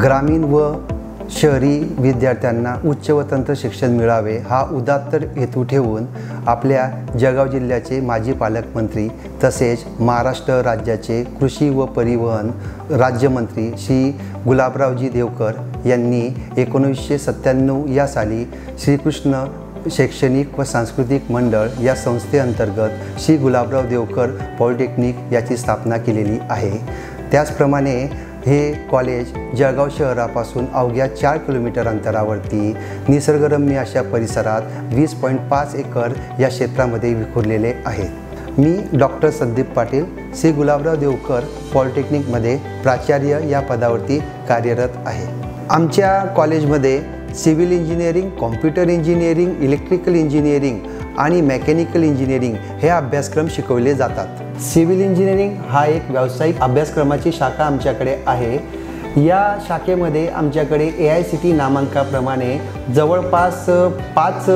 ग्रामीण व शहरी विद्यार्थ्यांना उच्च व तंत्र शिक्षण मिळावे हा उदात्त हेतू ठेवून आपल्या जळगाव जिल्ह्याचे माजी पालकमंत्री तसेच महाराष्ट्र राज्याचे कृषी व परिवहन राज्यमंत्री श्री गुलाबरावजी देवकर यांनी 1997 या साली श्रीकृष्ण शैक्षणिक व सांस्कृतिक मंडळ या संस्थेअंतर्गत श्री गुलाबराव देवकर पॉलिटेक्निक याची स्थापना केलेली आहे। त्याचप्रमाणे हे कॉलेज जळगाव शहरापासून अवघ्या 4 किलोमीटर अंतरावरती निसर्गरम्य अशा परिसरात 20.5 एकर या क्षेत्रामध्ये विखुरलेले आहे। मी डॉक्टर संदीप पाटील श्री गुलाबराव देवकर पॉलिटेक्निकमध्ये प्राचार्य या पदावरती कार्यरत आहे। आमच्या कॉलेजमध्ये civil engineering, computer engineering, electrical engineering आणि मेकॅनिकल इंजिनिअरिंग हे अभ्यासक्रम शिकवले जातात। सिव्हिल इंजिनिअरिंग हा एक व्यावसायिक अभ्यासक्रमाची शाखा आमच्याकडे आहे। या शाखेमध्ये आमच्याकडे AICTE नामांकाप्रमाणे जवळपास 5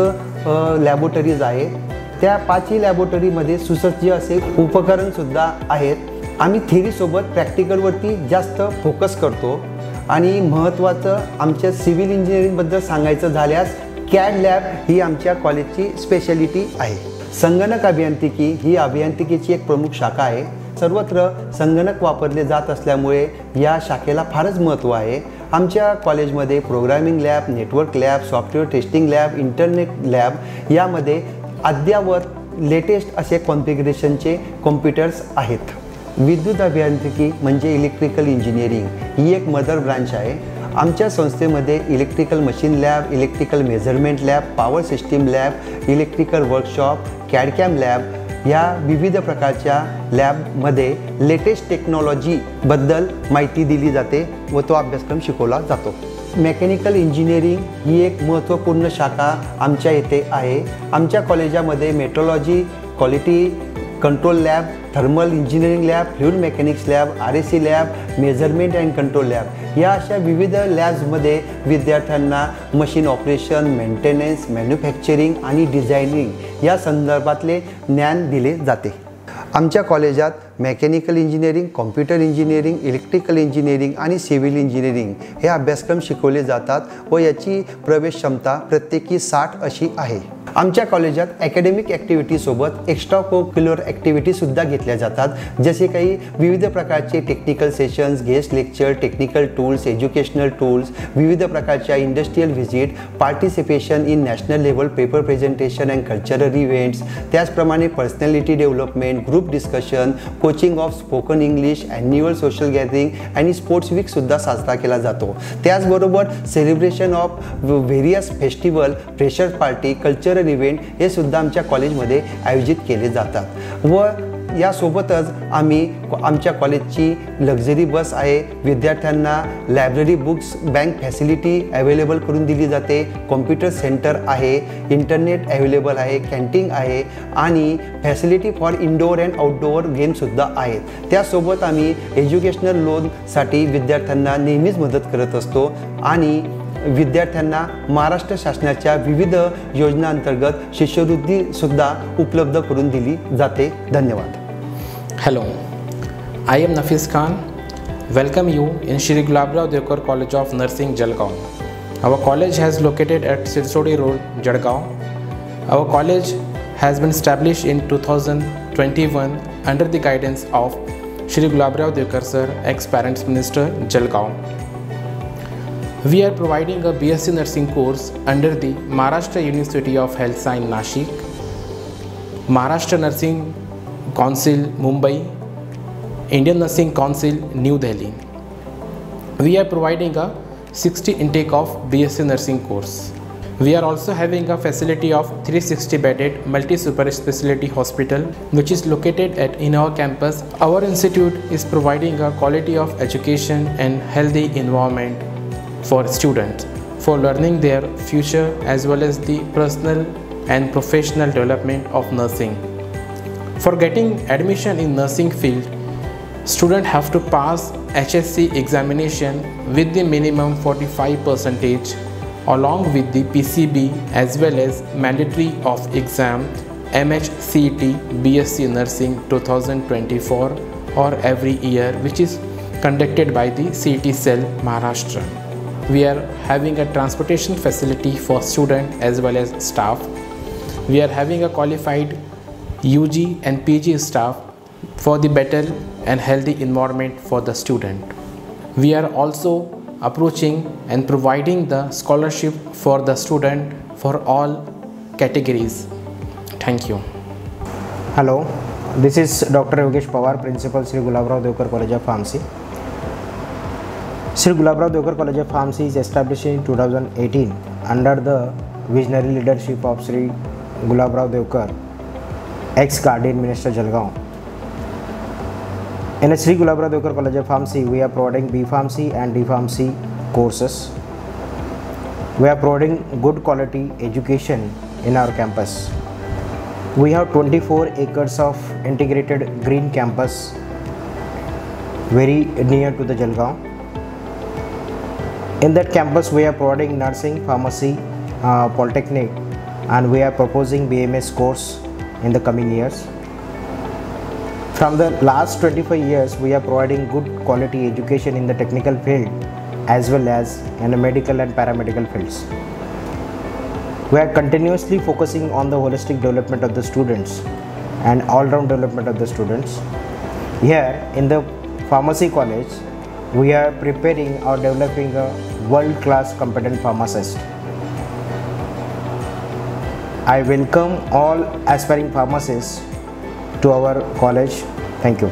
लॅबोरेटरीज आहेत। त्या 5ही लॅबोरेटरीमध्ये सुसज्ज असे उपकरणसुद्धा आहेत। आम्ही थिअरीसोबत प्रॅक्टिकलवरती जास्त फोकस करतो आणि महत्त्वाचं आमच्या सिव्हिल इंजिनिअरिंगबद्दल सांगायचं झाल्यास CAD लॅब ही आमच्या कॉलेजची स्पेशालिटी आहे। संगणक अभियांत्रिकी ही अभियांत्रिकीची एक प्रमुख शाखा आहे। सर्वत्र संगणक वापरले जात असल्यामुळे या शाखेला फारच महत्त्व आहे। आमच्या कॉलेजमध्ये programming lab, network lab, software testing lab, internet lab यामध्ये अद्ययावत लेटेस्ट असे कॉन्फिगरेशनचे कॉम्प्युटर्स आहेत। विद्युत अभियांत्रिकी म्हणजे इलेक्ट्रिकल इंजिनिअरिंग ही एक मदर ब्रांच आहे। आमच्या संस्थेमध्ये electrical machine lab, electrical measurement lab, power system lab, electrical workshop, CAD/CAM lab या विविध प्रकारच्या लॅबमध्ये लेटेस्ट टेक्नॉलॉजीबद्दल माहिती दिली जाते व तो अभ्यासक्रम शिकवला जातो। मेकॅनिकल इंजिनिअरिंग ही एक महत्त्वपूर्ण शाखा आमच्या येथे आहे। आमच्या कॉलेजामध्ये metrology, quality control lab, thermal engineering lab, fluid mechanics lab, RAC lab, measurement and control lab या अशा विविध लॅब्समध्ये विद्यार्थ्यांना मशीन ऑपरेशन, मेंटेनन्स, मॅन्युफॅक्चरिंग आणि डिझायनिंग या संदर्भातले ज्ञान दिले जाते। आमच्या कॉलेजात mechanical engineering, computer engineering, electrical engineering आणि सिव्हिल इंजिनिअरिंग हे अभ्यासक्रम शिकवले जातात व याची प्रवेश क्षमता प्रत्येकी 60 अशी आहे। आमच्या कॉलेजात अकॅडमिक ॲक्टिव्हिटीसोबत एक्स्ट्रा कोक्युलर ॲक्टिव्हिटीसुद्धा घेतल्या जातात, जसे काही विविध प्रकारचे technical sessions, guest lecture, technical tools, educational tools, विविध प्रकारच्या industrial visit, participation in national level paper presentation and cultural events, त्याचप्रमाणे personality development, group discussion, coaching of spoken English, annual social gathering आणि स्पोर्ट्स वीकसुद्धा साजरा केला जातो। त्याचबरोबर celebration of various festival, freshers party, cultural event हे सुद्धा आमच्या कॉलेजमध्ये आयोजित केले जातात व यासोबतच आम्ही आमच्या कॉलेजची लक्झरी बस आहे। विद्यार्थ्यांना library, books, bank facility available करून दिली जाते। कॉम्प्युटर सेंटर आहे, इंटरनेट अवेलेबल आहे, कॅन्टीन आहे आणि facility for indoor and outdoor गेमसुद्धा आहेत। त्यासोबत आम्ही एज्युकेशनल लोनसाठी विद्यार्थ्यांना नेहमीच मदत करत असतो आणि विद्यार्थ्यांना महाराष्ट्र शासनाच्या विविध योजनांतर्गत शिष्यवृत्तीसुद्धा उपलब्ध करून दिली जाते। धन्यवाद। Hello, I am Nafiz Khan. Welcome you in Shri Gulabrao Devkar College of Nursing, Jalgaon. Our college has located at Sirsodi Road, Jalgaon. Our college has been established in 2021 under the guidance of Shri Gulabrao Devkar Sir, ex-Parents Minister, Jalgaon. We are providing a BSc Nursing course under the Maharashtra University of Health Science, Nashik, Maharashtra Nursing Council, Mumbai, Indian Nursing Council, New Delhi. We are providing a 60 intake of BSc Nursing course. We are also having a facility of 360 bedded multi-super specialty hospital which is located in our campus. Our institute is providing a quality of education and healthy environment for students for learning their future as well as the personal and professional development of nursing. For getting admission in nursing field, students have to pass HSC examination with the minimum 45% along with the PCB as well as mandatory of exam MHCET BSc Nursing 2024 or every year which is conducted by the CET Cell Maharashtra. We are having a transportation facility for student as well as staff. We are having a qualified UG and PG staff for the better and healthy environment for the student. We are also approaching and providing the scholarship for the student for all categories. Thank you. Hello, this is Dr. Yogesh Pawar, Principal, Sri Gulabrao Devkar College of Pharmacy. Sri Gulabrao Devkar College of Pharmacy is established in 2018 under the visionary leadership of Sri Gulabrao Devkar, ex-Guardian Minister Jalgaon. In Sri Gulabrao Devkar College of Pharmacy, we are providing B Pharmacy and D Pharmacy courses. We are providing good quality education in our campus. We have 24 acres of integrated green campus very near to the Jalgaon. In that campus, we are providing nursing, pharmacy, polytechnic, and we are proposing BMS course in the coming years. From the last 25 years, we are providing good quality education in the technical field as well as in the medical and paramedical fields. We are continuously focusing on the holistic development of the students and all-round development of the students. Here in the pharmacy college, we are preparing or developing a world-class competent pharmacist. I welcome all aspiring pharmacists to our college. Thank you.